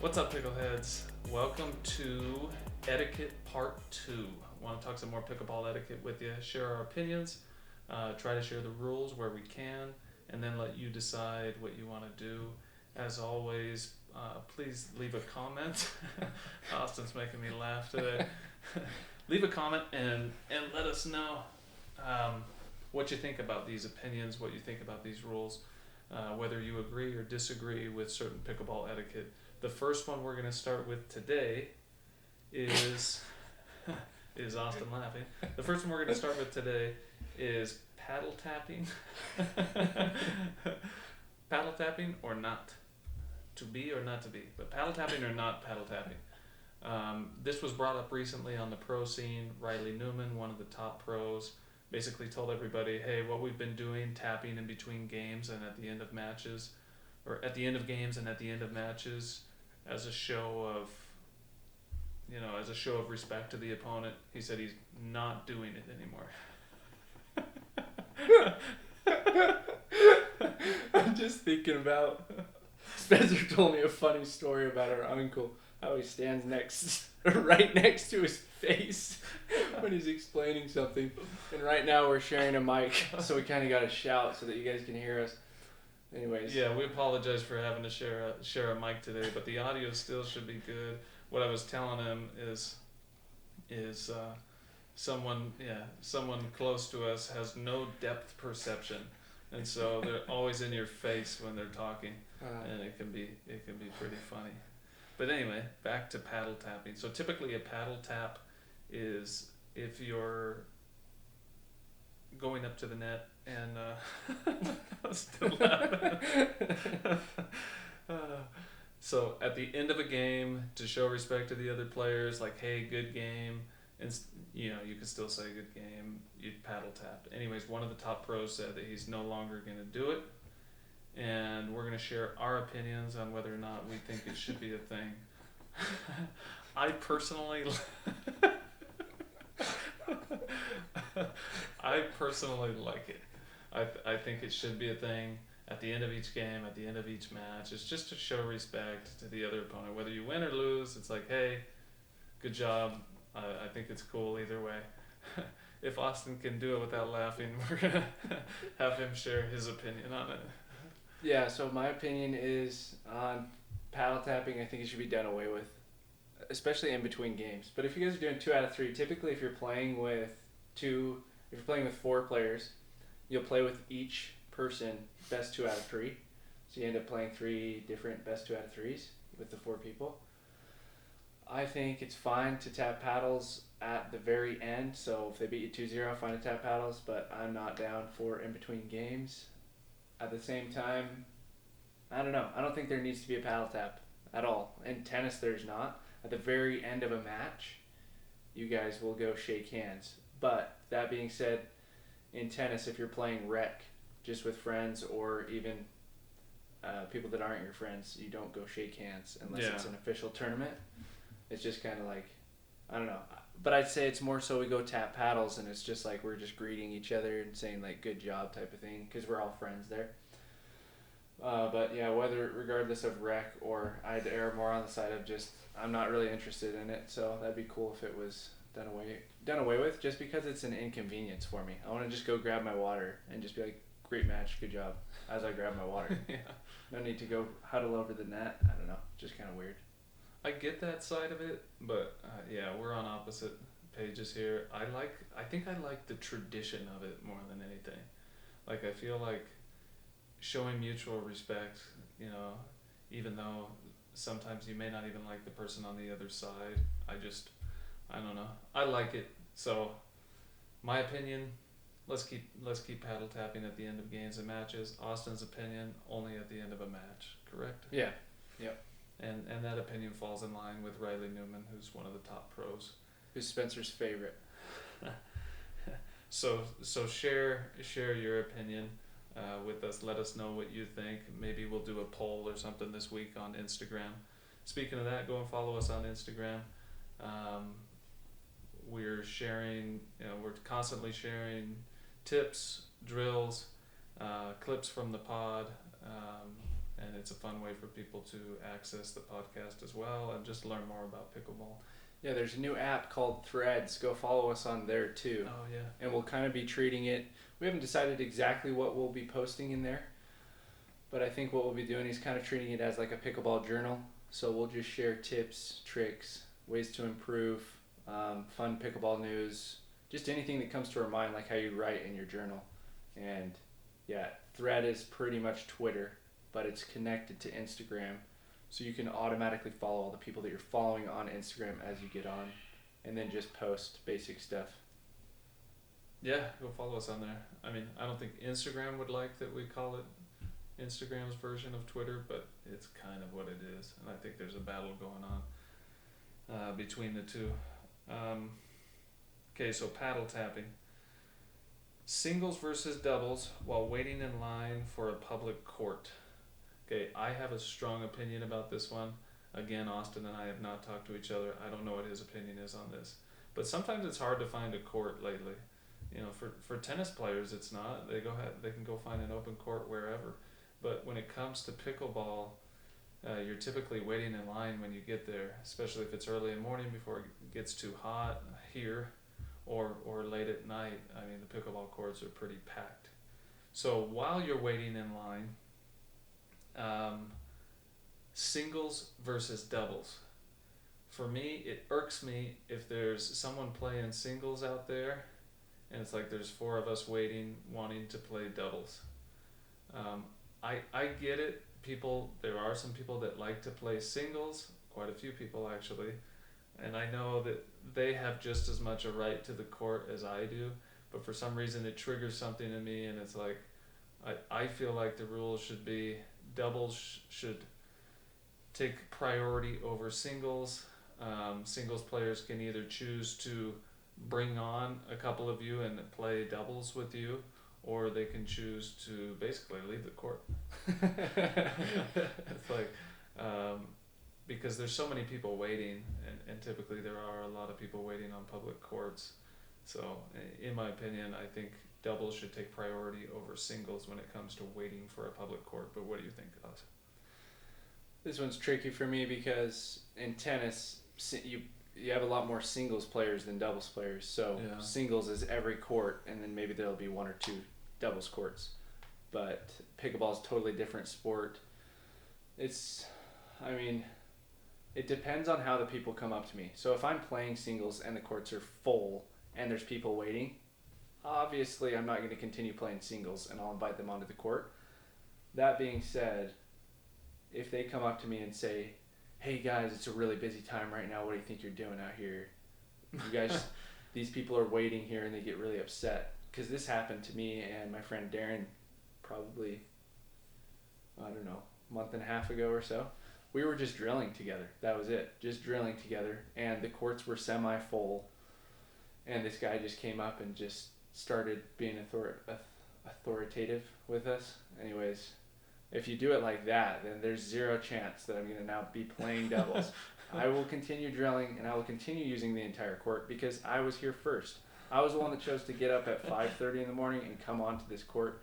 What's up, Pickleheads? Welcome to Etiquette Part 2. Want to talk some more pickleball etiquette with you, share our opinions, try to share the rules where we can, and then let you decide what you want to do. As always, please leave a comment. Austin's making me laugh today. Leave a comment and let us know what you think about these opinions, what you think about these rules, whether you agree or disagree with certain pickleball etiquette. The first one we're going to start with today is is Austin laughing. The first one we're going to start with today is paddle tapping. Paddle tapping or not. To be or not to be. But paddle tapping or not paddle tapping. This was brought up recently on the pro scene. Riley Newman, one of the top pros, basically told everybody, hey, what we've been doing, tapping in between games and at the end of matches, or at the end of games and at the end of matches, as a show of, respect to the opponent. He said he's not doing it anymore. I'm just thinking about Spencer told me a funny story about our uncle, how he stands right next to his face when he's explaining something. And right now we're sharing a mic, so we kind of got to shout so that you guys can hear us. Anyways. Yeah, we apologize for having to share a mic today, but the audio still should be good. What I was telling him is someone close to us has no depth perception, and so they're always in your face when they're talking, and it can be pretty funny. But anyway, back to paddle tapping. So typically a paddle tap is if you're going up to the net and still laughing. So at the end of a game, to show respect to the other players, like, hey, good game, and you can still say good game, you paddle tap. Anyways, one of the top pros said that he's no longer going to do it, and we're going to share our opinions on whether or not we think it should be a thing. I personally like it. I think it should be a thing at the end of each game, at the end of each match. It's just to show respect to the other opponent. Whether you win or lose, it's like, hey, good job. I think it's cool either way. If Austin can do it without laughing, we're going to have him share his opinion on it. Yeah, so my opinion is on paddle tapping, I think it should be done away with, especially in between games. But if you guys are doing 2 out of 3, typically if you're playing with 4 players, you'll play with each person best 2 out of 3. So you end up playing 3 different best 2 out of 3s with the 4 people. I think it's fine to tap paddles at the very end. So if they beat you 2-0, fine to tap paddles, but I'm not down for in between games. At the same time, I don't know. I don't think there needs to be a paddle tap at all. In tennis, there's not. At the very end of a match, you guys will go shake hands. But that being said, in tennis, if you're playing rec just with friends or even people that aren't your friends, you don't go shake hands unless it's an official tournament. It's just kind of like, I don't know. But I'd say it's more so we go tap paddles and it's just like we're just greeting each other and saying like good job type of thing because we're all friends there. But yeah, regardless of rec or I'd err more on the side of just I'm not really interested in it. So that'd be cool if it was done away with, just because it's an inconvenience for me. I want to just go grab my water and just be like, great match, good job, as I grab my water. Yeah. No need to go huddle over the net. I don't know, just kind of weird. I get that side of it, but we're on opposite pages here. I think I like the tradition of it more than anything. Like, I feel like showing mutual respect, even though sometimes you may not even like the person on the other side. I don't know. I like it. So, my opinion, let's keep paddle tapping at the end of games and matches. Austin's opinion, only at the end of a match. Correct? Yeah. Yep. And that opinion falls in line with Riley Newman, who's one of the top pros. Who's Spencer's favorite? So share your opinion with us. Let us know what you think. Maybe we'll do a poll or something this week on Instagram. Speaking of that, go and follow us on Instagram. We're sharing, we're constantly sharing tips, drills, clips from the pod, and it's a fun way for people to access the podcast as well and just learn more about pickleball. Yeah, there's a new app called Threads. Go follow us on there too. Oh yeah. And we'll kind of be treating it. We haven't decided exactly what we'll be posting in there, but I think what we'll be doing is kind of treating it as like a pickleball journal. So we'll just share tips, tricks, ways to improve, fun pickleball news, just anything that comes to our mind, like how you write in your journal. And yeah, Thread is pretty much Twitter, but it's connected to Instagram. So you can automatically follow all the people that you're following on Instagram as you get on, and then just post basic stuff. Yeah, go follow us on there. I mean, I don't think Instagram would like that we call it Instagram's version of Twitter, but it's kind of what it is. And I think there's a battle going on between the two. Okay, so paddle tapping. Singles versus doubles while waiting in line for a public court. Okay, I have a strong opinion about this one. Again, Austin and I have not talked to each other. I don't know what his opinion is on this. But sometimes it's hard to find a court lately. You know, for tennis players, it's not. They can go find an open court wherever. But when it comes to pickleball, you're typically waiting in line when you get there, especially if it's early in the morning before it gets too hot here, or late at night. I mean, the pickleball courts are pretty packed. So while you're waiting in line, singles versus doubles. For me, it irks me if there's someone playing singles out there and it's like there's four of us waiting, wanting to play doubles. I get it. There are some people that like to play singles, quite a few people actually, and I know that they have just as much a right to the court as I do, but for some reason it triggers something in me, and it's like, I feel like the rules should be doubles should take priority over singles. Singles players can either choose to bring on a couple of you and play doubles with you, or they can choose to basically leave the court. It's like, because there's so many people waiting, and typically there are a lot of people waiting on public courts. So in my opinion, I think doubles should take priority over singles when it comes to waiting for a public court. But what do you think, Oz? This one's tricky for me because in tennis, you have a lot more singles players than doubles players. So Yeah. singles is every court, and then maybe there'll be one or two doubles courts. But pickleball is a totally different sport. It depends on how the people come up to me. So if I'm playing singles and the courts are full and there's people waiting, obviously I'm not going to continue playing singles, and I'll invite them onto the court. That being said, if they come up to me and say, "Hey guys, it's a really busy time right now. What do you think you're doing out here? You guys, these people are waiting here," and they get really upset. Because this happened to me and my friend Darren probably, I don't know, a month and a half ago or so. We were just drilling together. That was it. Just drilling together. And the courts were semi-full. And this guy just came up and just started being authoritative with us. Anyways, if you do it like that, then there's zero chance that I'm going to now be playing doubles. I will continue drilling, and I will continue using the entire court because I was here first. I was the one that chose to get up at 5:30 in the morning and come onto this court,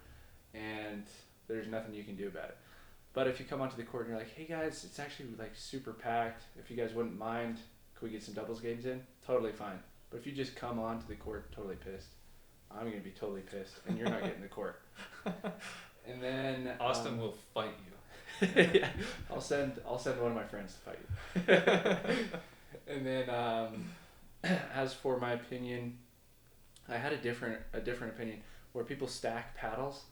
and there's nothing you can do about it. But if you come onto the court and you're like, "Hey guys, it's actually like super packed. If you guys wouldn't mind, could we get some doubles games in?" Totally fine. But if you just come onto the court totally pissed, I'm going to be totally pissed, and you're not getting the court. And then Austin will fight you. yeah, I'll send one of my friends to fight you. And then as for my opinion, I had a different opinion where people stack paddles.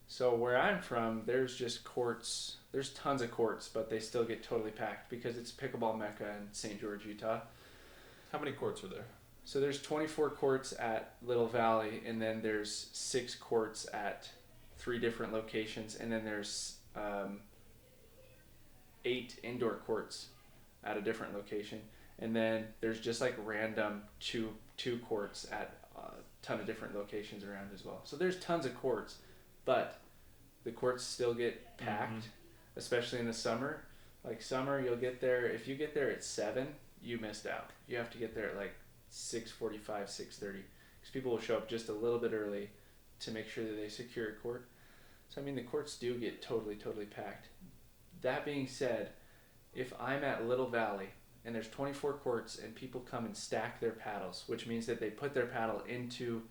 So where I'm from, there's just courts. There's tons of courts, but they still get totally packed because it's pickleball mecca in St. George, Utah. How many courts are there? So there's 24 courts at Little Valley, and then there's 6 courts at 3 different locations, and then there's 8 indoor courts at a different location, and then there's just like random two courts at a ton of different locations around as well. So there's tons of courts, but the courts still get packed, especially in the summer. Like summer, you'll get there, if you get there at 7, you missed out. You have to get there at like 6:45, 6:30, because people will show up just a little bit early to make sure that they secure a court. So I mean, the courts do get totally packed. That being said, if I'm at Little Valley and there's 24 courts and people come and stack their paddles, which means that they put their paddle into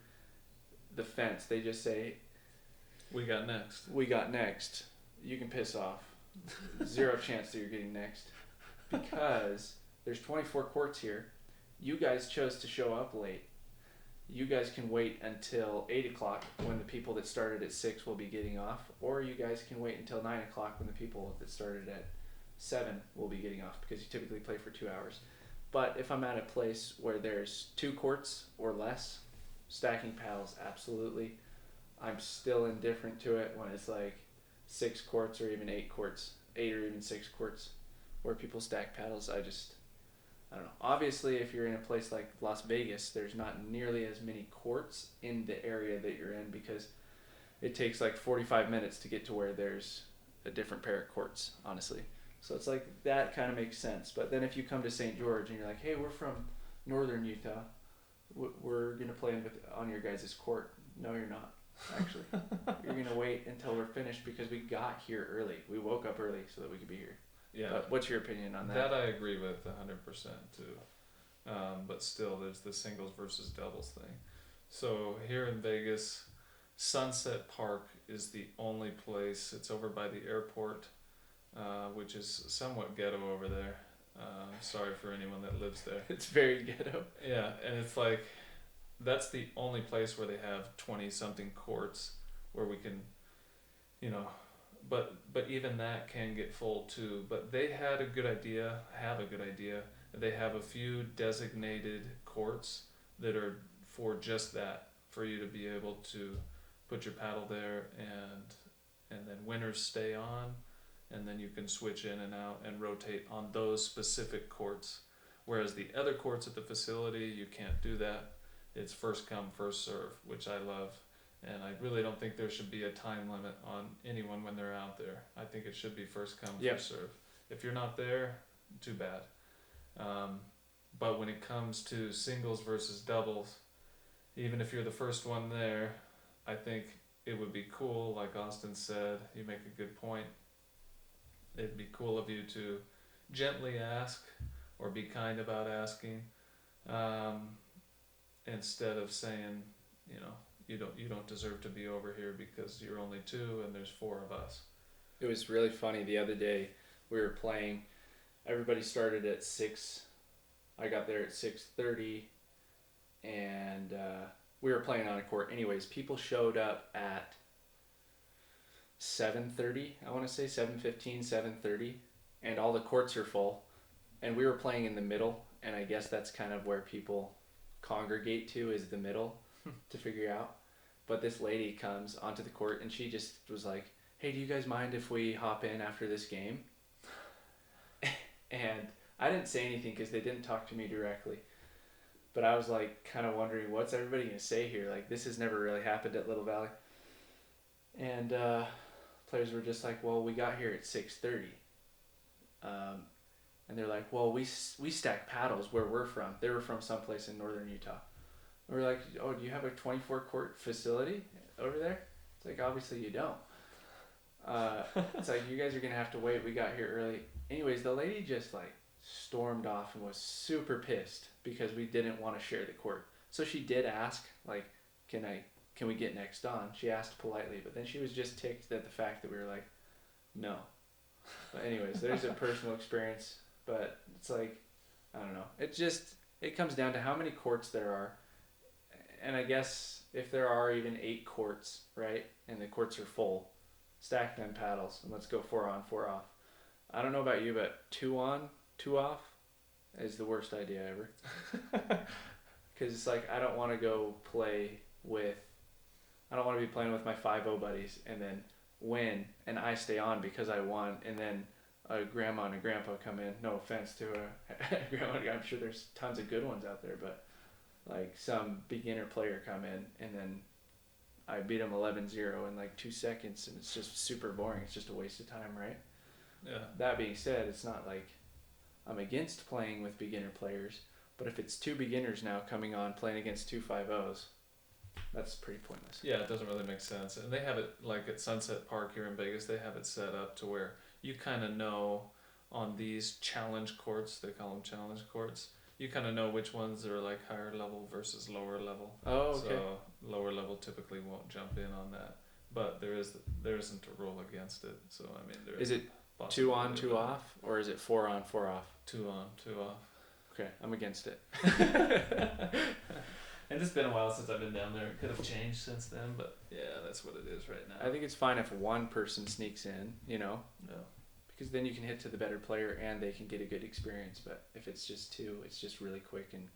the fence, they just say, We got next. "We got next." You can piss off. Zero chance that you're getting next, because there's 24 courts here. You guys chose to show up late. You guys can wait until 8 o'clock when the people that started at 6 will be getting off, or you guys can wait until 9 o'clock when the people that started at 7 will be getting off, because you typically play for 2 hours. But if I'm at a place where there's 2 courts or less, stacking paddles, absolutely. I'm still indifferent to it when it's like 6 courts or even 8 courts, 8 or even 6 courts where people stack paddles. I don't know. Obviously, if you're in a place like Las Vegas, there's not nearly as many courts in the area that you're in, because it takes like 45 minutes to get to where there's a different pair of courts, honestly. So it's like, that kind of makes sense. But then if you come to St. George and you're like, hey, we're from northern Utah, we're going to play on your guys' court. No, you're not, actually. You're going to wait until we're finished, because we got here early. We woke up early so that we could be here. Yeah. But what's your opinion on that? That I agree with 100% too. But still, there's the singles versus doubles thing. So here in Vegas, Sunset Park is the only place. It's over by the airport, which is somewhat ghetto over there. Sorry for anyone that lives there. It's very ghetto. Yeah, and it's like, that's the only place where they have 20-something courts where we can, but even that can get full too. But they have a good idea. They have a few designated courts that are for just that, for you to be able to put your paddle there, and then winners stay on, and then you can switch in and out and rotate on those specific courts. Whereas the other courts at the facility, you can't do that. It's first come, first serve, which I love. And I really don't think there should be a time limit on anyone when they're out there. I think it should be first come, first serve. If you're not there, too bad. But when it comes to singles versus doubles, even if you're the first one there, I think it would be cool, like Austin said, you make a good point. It'd be cool of you to gently ask, or be kind about asking, instead of saying, you don't deserve to be over here because you're only 2 and there's 4 of us. It was really funny. The other day we were playing. Everybody started at 6. I got there at 6:30, and we were playing on a court. Anyways, people showed up at 7:30. I want to say 7:15, 7:30, and all the courts are full. And we were playing in the middle, and I guess that's kind of where people congregate to, is the middle, to figure out. But this lady comes onto the court, and she just was like, hey, do you guys mind if we hop in after this game? And I didn't say anything because they didn't talk to me directly. But I was like kind of wondering, what's everybody going to say here? Like, this has never really happened at Little Valley. And players were just like, well, we got here at 6:30. And they're like, well, we stack paddles where we're from. They were from someplace in northern Utah. And we're like, oh, do you have a 24-court facility over there? It's like, obviously you don't. It's like, you guys are going to have to wait. We got here early. Anyways, the lady just like stormed off and was super pissed because we didn't want to share the court. So she did ask, like, can we get next on? She asked politely, but then she was just ticked at the fact that we were like, no. But anyways, there's a personal experience, but it's like, I don't know. It comes down to how many courts there are. And I guess if there are even 8 courts, right, and the courts are full, stack them paddles and let's go 4 on, 4 off. I don't know about you, but 2 on, 2 off is the worst idea ever. Because it's like, I don't want to go play with, I don't want to be playing with my 5-0 buddies and then win and I stay on because I won, and then a grandma and a grandpa come in. No offense to a grandma, I'm sure there's tons of good ones out there, but like some beginner player come in and then I beat them 11-0 in like 2 seconds, and it's just super boring. It's just a waste of time, right? Yeah. That being said, it's not like I'm against playing with beginner players, but if it's 2 beginners now coming on playing against 2 5-0s, that's pretty pointless. Yeah, it doesn't really make sense. And they have it like at Sunset Park here in Vegas, they have it set up to where you kind of know on these challenge courts, they call them challenge courts, you kind of know which ones are like higher level versus lower level. Oh, okay. So lower level typically won't jump in on that, but there isn't a rule against it. So I mean, there Is is it a 2 on, possibility 2 of it. off, or is it 4 on, 4 off? 2 on, 2 off. Okay, I'm against it. And it's been a while since I've been down there. It could have changed since then, but yeah, that's what it is right now. I think it's fine if one person sneaks in, you know, Yeah. because then you can hit to the better player and they can get a good experience. But if it's just two, it's just really quick and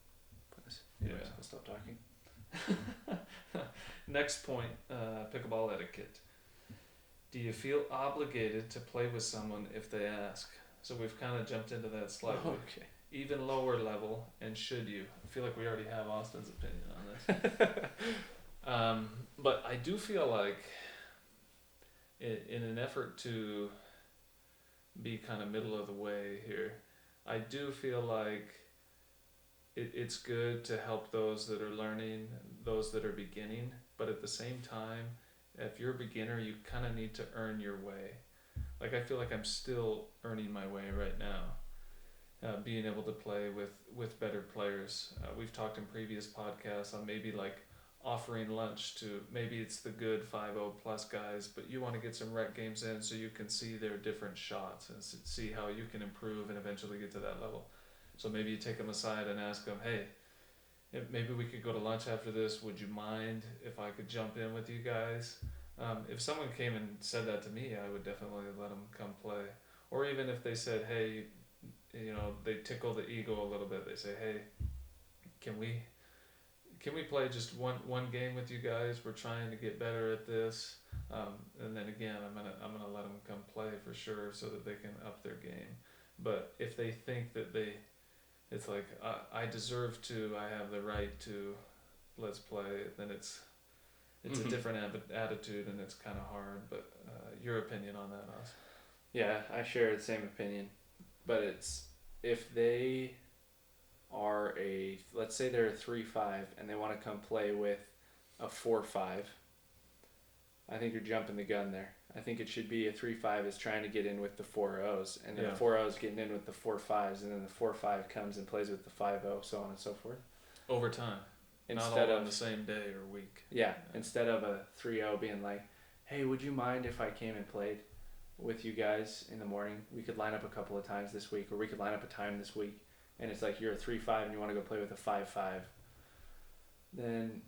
pointless. Anyways, Yeah. I'll stop talking. Next point, pickleball etiquette. Do you feel obligated to play with someone if they ask? So we've kind of jumped into that slightly. Oh, okay. Even lower level, and should you? I feel like we already have Austin's opinion on this. But I do feel like, in an effort to be kind of middle of the way here, I do feel like it's good to help those that are learning, those that are beginning, but at the same time, if you're a beginner, you kind of need to earn your way. Like, I feel like I'm still earning my way right now. Being able to play with better players. We've talked in previous podcasts on maybe like offering lunch to, maybe it's the good 5-0 plus guys, but you want to get some rec games in so you can see their different shots and see how you can improve and eventually get to that level. So maybe you take them aside and ask them, hey, maybe we could go to lunch after this. Would you mind if I could jump in with you guys? If someone came and said that to me, I would definitely let them come play. Or even if they said, hey, you know, they tickle the ego a little bit. They say, hey, can we play just one game with you guys? We're trying to get better at this. And then again, I'm gonna let them come play for sure so that they can up their game. But if they think that it's like, I deserve to, I have the right to, let's play, then it's Mm-hmm. a different attitude, and it's kind of hard. But your opinion on that, Oz? Yeah, I share the same opinion. But it's, if they are let's say they're a 3-5 and they want to come play with a 4-5, I think you're jumping the gun there. I think it should be a 3-5 is trying to get in with the 4-0s, and then the 4-0s getting in with the 4-5s, and then the 4-5 comes and plays with the 5-0, so on and so forth. Over time. Not all on the same day or week. Yeah, instead of a 3-0 being like, hey, would you mind if I came and played with you guys in the morning? We could line up a couple of times this week, or we could line up a time this week. And it's like you're a 3-5 and you want to go play with a 5-5. Then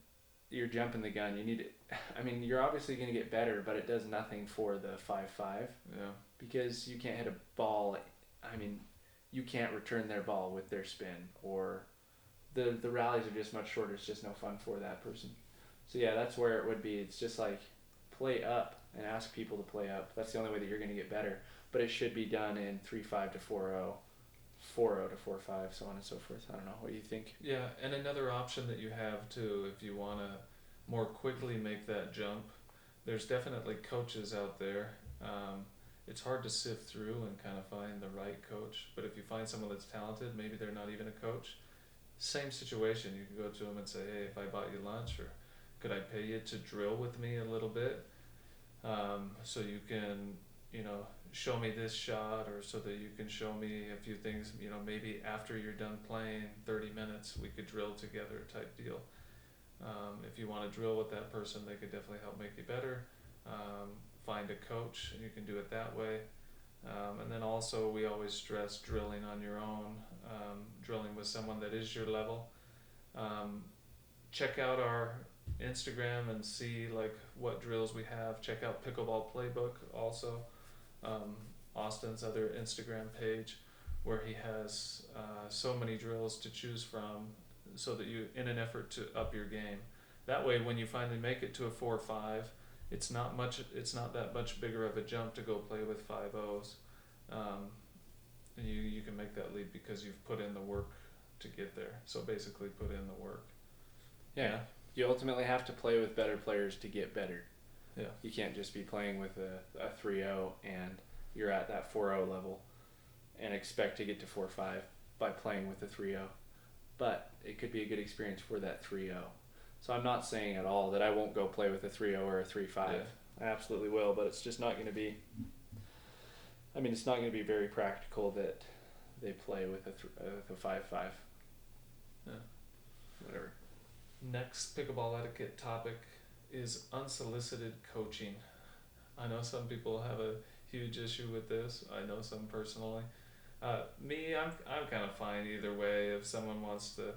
you're jumping the gun. You need it. I mean, you're obviously going to get better, but it does nothing for the 5-5. Yeah. Because you can't hit a ball. I mean, you can't return their ball with their spin, or the rallies are just much shorter. It's just no fun for that person. So yeah, that's where it would be. It's just like play up and ask people to play up. That's the only way that you're going to get better. But it should be done in 3-5 to 4-0, 4-0 to 4-5, so on and so forth. I don't know. What do you think? Yeah, and another option that you have too, if you want to more quickly make that jump, there's definitely coaches out there. It's hard to sift through and kind of find the right coach, but if you find someone that's talented, maybe they're not even a coach. Same situation, you can go to them and say, hey, if I bought you lunch, or could I pay you to drill with me a little bit, so you can, you know, show me this shot, or so that you can show me a few things, you know, maybe after you're done playing 30 minutes we could drill together type deal. If you want to drill with that person, they could definitely help make you better. Find a coach and you can do it that way. And then also we always stress drilling on your own, drilling with someone that is your level. Check out our Instagram and see like what drills we have. Check out Pickleball Playbook also, Austin's other Instagram page, where he has so many drills to choose from, so that you, in an effort to up your game. That way when you finally make it to a 4-5, it's not that much bigger of a jump to go play with 5-0s. And you can make that leap because you've put in the work to get there. So basically put in the work. Yeah. You ultimately have to play with better players to get better. Yeah. You can't just be playing with a 3-0 and you're at that 4-0 level and expect to get to 4-5 by playing with a 3-0. But it could be a good experience for that 3-0. So I'm not saying at all that I won't go play with a 3-0 or a 3-5. Yeah. I absolutely will, but it's just not going to be I mean, it's not going to be very practical that they play with a 5-5. Yeah. Whatever. Next pickleball etiquette topic is unsolicited coaching. I know some people have a huge issue with this. I know some personally. Me, I'm kind of fine either way. If someone wants to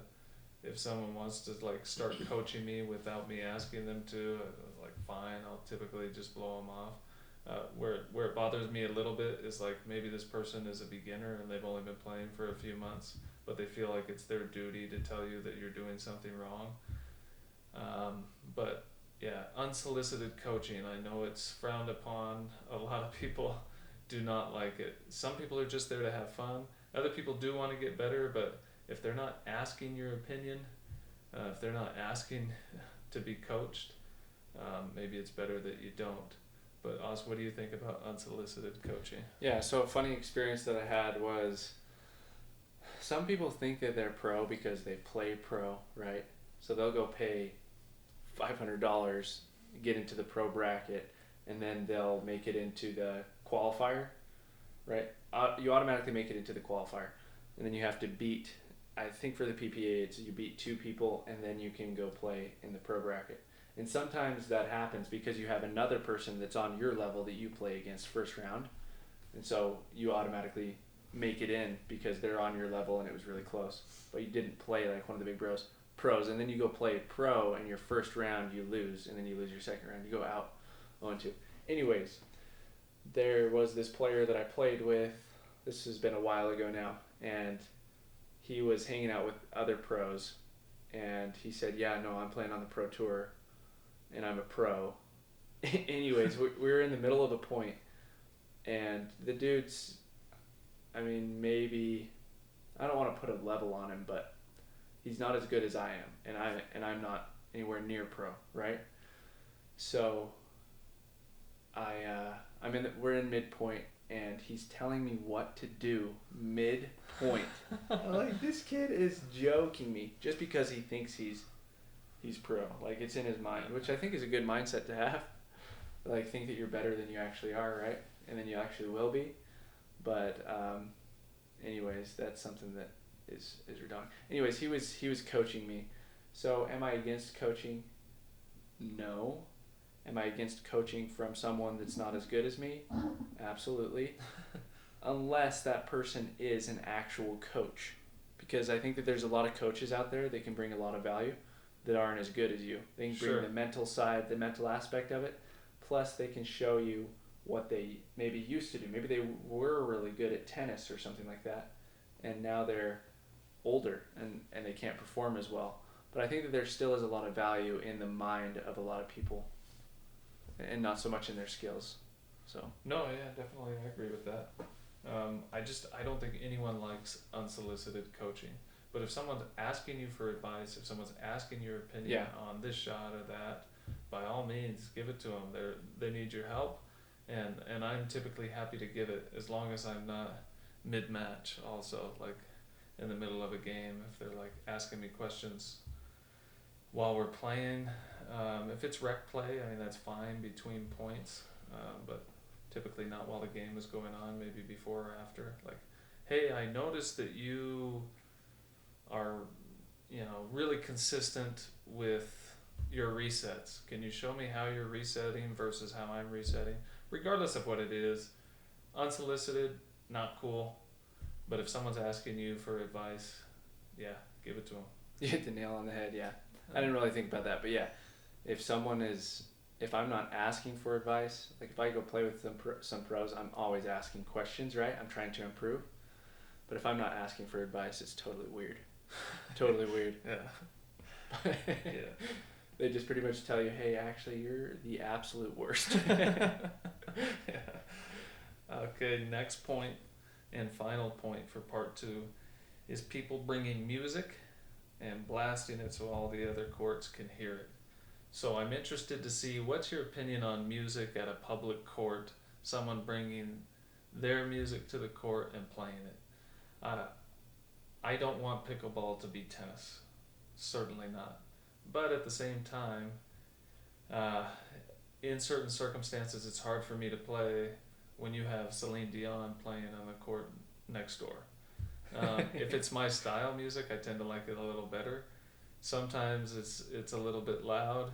like start coaching me without me asking them to, like fine, I'll typically just blow them off. Where it bothers me a little bit is like maybe this person is a beginner and they've only been playing for a few months, but they feel like it's their duty to tell you that you're doing something wrong. But yeah, unsolicited coaching, I know it's frowned upon. A lot of people do not like it. Some people are just there to have fun. Other people do want to get better, but if they're not asking your opinion, if they're not asking to be coached, maybe it's better that you don't. But Oz, what do you think about unsolicited coaching? Yeah, so a funny experience that I had was some people think that they're pro because they play pro, right? So they'll go pay $500, get into the pro bracket, and then they'll make it into the qualifier, right? You automatically make it into the qualifier, and then you have to beat, I think for the PPA, it's you beat 2 people, and then you can go play in the pro bracket. And sometimes that happens because you have another person that's on your level that you play against first round, and so you automatically make it in because they're on your level and it was really close, but you didn't play like one of the big pros, and then you go play pro, and your first round you lose, and then you lose your second round, you go out 0-2. Anyways, there was this player that I played with, this has been a while ago now, and he was hanging out with other pros, and he said, yeah, no, I'm playing on the pro tour, and I'm a pro. Anyways, we were in the middle of a point, and the dude's, I mean, maybe, I don't want to put a level on him, but he's not as good as I am, and I'm not anywhere near pro, right? So we're in midpoint, and he's telling me what to do mid-point. Like, this kid is joking me just because he thinks he's pro. Like, it's in his mind, which I think is a good mindset to have. Like, think that you're better than you actually are, right? And then you actually will be. But anyways, that's something that is redundant. Anyways, he was coaching me. So am I against coaching? No. Am I against coaching from someone that's not as good as me? Absolutely. Unless that person is an actual coach. Because I think that there's a lot of coaches out there that can bring a lot of value that aren't as good as you. They can bring the mental side, the mental aspect of it. Plus they can show you what they maybe used to do. Maybe they were really good at tennis or something like that. And now they're older and they can't perform as well. But I think that there still is a lot of value in the mind of a lot of people, and not so much in their skills. So no, yeah, definitely, I agree with that. I don't think anyone likes unsolicited coaching. But if someone's asking you for advice, if someone's asking your opinion on this shot or that, by all means, give it to them. They need your help, and I'm typically happy to give it as long as I'm not mid-match. Also, like in the middle of a game, if they're like asking me questions while we're playing. If it's rec play, I mean, that's fine between points, but typically not while the game is going on, maybe before or after. Like, hey, I noticed that you are, really consistent with your resets. Can you show me how you're resetting versus how I'm resetting? Regardless of what it is, unsolicited, not cool. But if someone's asking you for advice, yeah, give it to them. You hit the nail on the head, yeah. I didn't really think about that, but yeah, if I'm not asking for advice, like if I go play with some pros, I'm always asking questions, right? I'm trying to improve. But if I'm not asking for advice, it's totally weird. Totally weird. Yeah. Yeah. They just pretty much tell you, hey, actually, you're the absolute worst. Yeah. Okay, next point and final point for part 2 is people bringing music and blasting it so all the other courts can hear it. So I'm interested to see what's your opinion on music at a public court, someone bringing their music to the court and playing it. I don't want pickleball to be tennis, certainly not. But at the same time, in certain circumstances, it's hard for me to play when you have Celine Dion playing on the court next door. If it's my style music, I tend to like it a little better. Sometimes it's a little bit loud.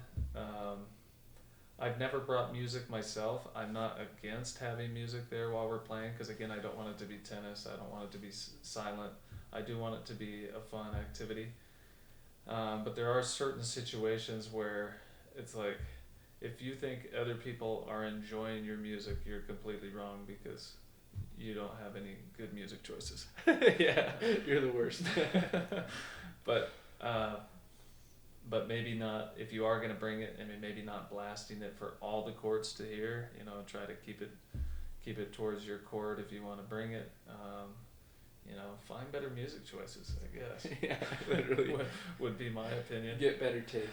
I've never brought music myself. I'm not against having music there while we're playing because, again, I don't want it to be tennis. I don't want it to be silent. I do want it to be a fun activity. But there are certain situations where it's like, if you think other people are enjoying your music, you're completely wrong because you don't have any good music choices. Yeah, you're the worst. But maybe not, if you are going to bring it, I mean, maybe not blasting it for all the courts to hear, try to keep it towards your court if you want to bring it. Find better music choices, I guess. Yeah, literally. would be my opinion. Get better taste.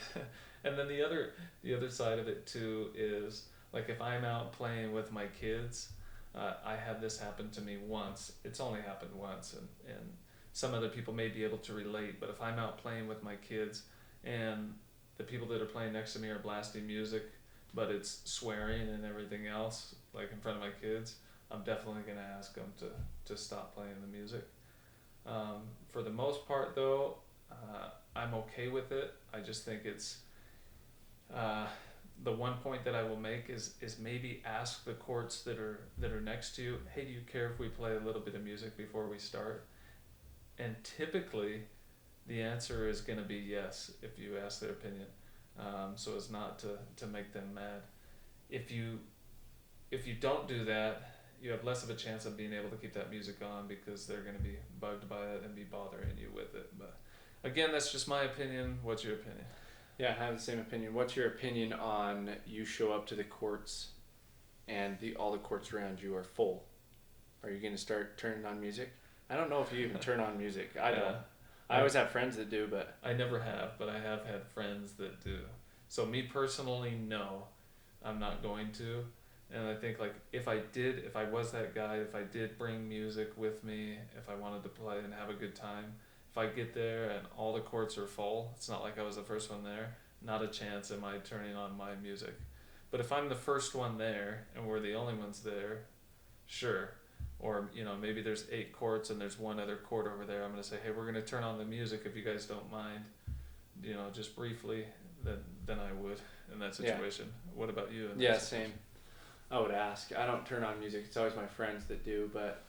And then the other side of it too is, like, if I'm out playing with my kids, I had this happen to me once. It's only happened once, and some other people may be able to relate, but if I'm out playing with my kids and the people that are playing next to me are blasting music, but it's swearing and everything else, like in front of my kids, I'm definitely going to ask them to stop playing the music. For the most part, though, I'm okay with it. I just think it's the one point that I will make is maybe ask the courts that are next to you, hey, do you care if we play a little bit of music before we start? And typically, the answer is going to be yes if you ask their opinion, so as not to make them mad. If you don't do that, you have less of a chance of being able to keep that music on because they're going to be bugged by it and be bothering you with it. But again, that's just my opinion. What's your opinion? Yeah, I have the same opinion. What's your opinion on you show up to the courts and all the courts around you are full? Are you going to start turning on music? I don't know if you even turn on music. I don't. I always have friends that do, but... I never have, but I have had friends that do. So me personally, no, I'm not going to. And I think, like, if I was that guy, if I did bring music with me, if I wanted to play and have a good time, if I get there and all the courts are full, it's not like I was the first one there, not a chance am I turning on my music. But if I'm the first one there and we're the only ones there, sure. Or, maybe there's 8 courts and there's one other court over there, I'm going to say, hey, we're going to turn on the music if you guys don't mind, just briefly, then I would in that situation. Yeah. What about you? Yeah, same. I would ask. I don't turn on music. It's always my friends that do, but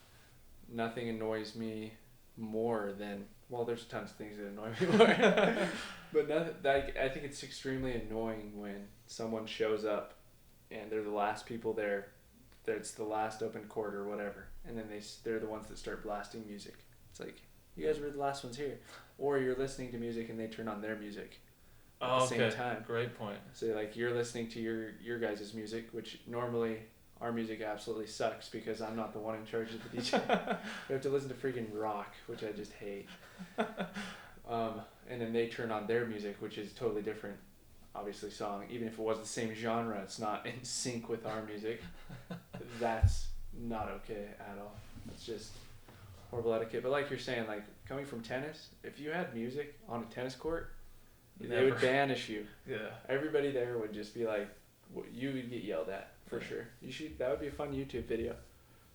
nothing annoys me more than, well, there's tons of things that annoy me more. But I think it's extremely annoying when someone shows up and they're the last people there. It's the last open court or whatever, and then they're the ones that start blasting music. It's like, you guys were the last ones here. Or you're listening to music and they turn on their music at the same time. Great point. So, like, you're listening to your guys' music, which normally our music absolutely sucks because I'm not the one in charge of the DJ. We have to listen to freaking rock, which I just hate. And then they turn on their music, which is totally different, obviously, song. Even if it was the same genre, it's not in sync with our music. That's not okay at all. It's just horrible etiquette. But like you're saying, like, coming from tennis, if you had music on a tennis court, they would banish you. Yeah. Everybody there would just be like, you would get yelled at for sure. That would be a fun YouTube video.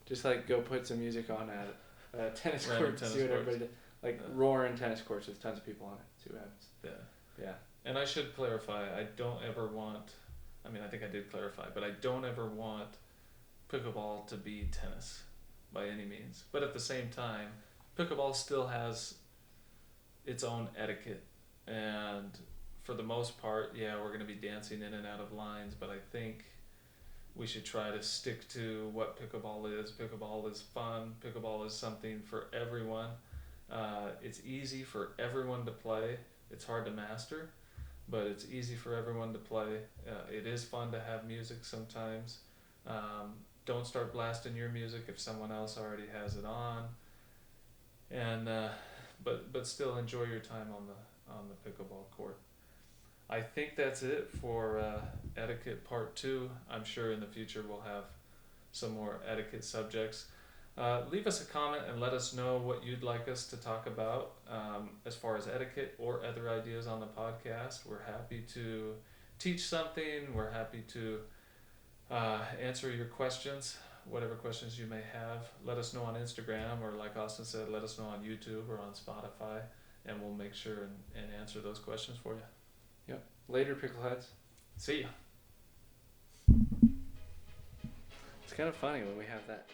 Just like go put some music on at a tennis court, see what everybody does. Like roaring tennis courts with tons of people on it. See what happens. Yeah. Yeah. And I should clarify, I don't ever want, I think I did clarify, but I don't ever want pickleball to be tennis by any means. But at the same time, pickleball still has its own etiquette. And for the most part, yeah, we're going to be dancing in and out of lines, but I think we should try to stick to what pickleball is. Pickleball is fun. Pickleball is something for everyone. It's easy for everyone to play. It's hard to master, but it's easy for everyone to play. It is fun to have music sometimes. Don't start blasting your music if someone else already has it on. And but still enjoy your time on the pickleball court. I think that's it for etiquette part 2. I'm sure in the future we'll have some more etiquette subjects. Leave us a comment and let us know what you'd like us to talk about as far as etiquette or other ideas on the podcast. We're happy to teach something. We're happy to answer your questions. whatever questions you may have. Let us know on Instagram, or like Austin said, let us know on YouTube or on Spotify, and we'll make sure and answer those questions for you. Yep. Later, pickleheads. See ya. It's kind of funny when we have that